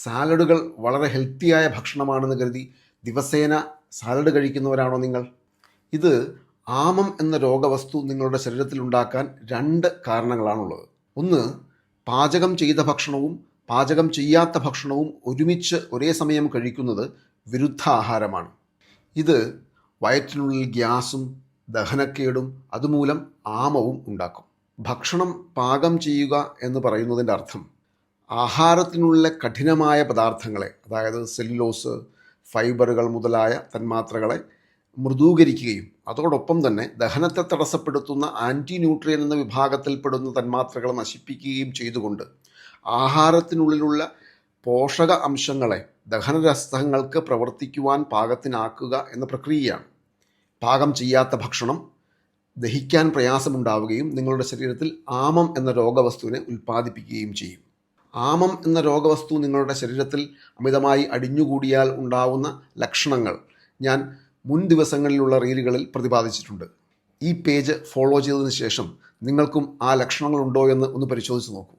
സാലഡുകൾ വളരെ ഹെൽത്തിയായ ഭക്ഷണമാണെന്ന് കരുതി ദിവസേന സാലഡ് കഴിക്കുന്നവരാണോ നിങ്ങൾ? ഇത് ആമം എന്ന രോഗവസ്തു നിങ്ങളുടെ ശരീരത്തിൽ ഉണ്ടാക്കാൻ രണ്ട് കാരണങ്ങളാണുള്ളത്. ഒന്ന്, പാചകം ചെയ്ത ഭക്ഷണവും പാചകം ചെയ്യാത്ത ഭക്ഷണവും ഒരുമിച്ച് ഒരേ സമയം കഴിക്കുന്നത് വിരുദ്ധ ആഹാരമാണ്. ഇത് വയറ്റിനുള്ളിൽ ഗ്യാസും ദഹനക്കേടും അതുമൂലം ആമവും ഉണ്ടാക്കും. ഭക്ഷണം പാകം ചെയ്യുക എന്ന് പറയുന്നതിൻ്റെ അർത്ഥം ആഹാരത്തിനുള്ള കഠിനമായ പദാർത്ഥങ്ങളെ, അതായത് സെല്ലുലോസ്, ഫൈബറുകൾ മുതലായ തന്മാത്രകളെ മൃദൂകരിക്കുകയും അതോടൊപ്പം തന്നെ ദഹനത്തെ തടസ്സപ്പെടുത്തുന്ന ആൻറ്റി ന്യൂട്രിയൻ എന്ന വിഭാഗത്തിൽപ്പെടുന്ന തന്മാത്രകളെ നശിപ്പിക്കുകയും ചെയ്തുകൊണ്ട് ആഹാരത്തിനുള്ളിലുള്ള പോഷക അംശങ്ങളെ ദഹനരസങ്ങൾക്ക് പ്രവർത്തിക്കുവാൻ പാകത്തിനാക്കുക എന്ന പ്രക്രിയയാണ്. പാകം ചെയ്യാത്ത ഭക്ഷണം ദഹിക്കാൻ പ്രയാസമുണ്ടാവുകയും നിങ്ങളുടെ ശരീരത്തിൽ ആമം എന്ന രോഗവസ്തുവിനെ ഉൽപ്പാദിപ്പിക്കുകയും ചെയ്യും. ആമം എന്ന രോഗവസ്തു നിങ്ങളുടെ ശരീരത്തിൽ അമിതമായി അടിഞ്ഞുകൂടിയാൽ ഉണ്ടാവുന്ന ലക്ഷണങ്ങൾ ഞാൻ മുൻ ദിവസങ്ങളിലുള്ള റീലുകളിൽ പ്രതിപാദിച്ചിട്ടുണ്ട്. ഈ പേജ് ഫോളോ ചെയ്തതിന് ശേഷം നിങ്ങൾക്കും ആ ലക്ഷണങ്ങളുണ്ടോ എന്ന് ഒന്ന് പരിശോധിച്ച് നോക്കൂ.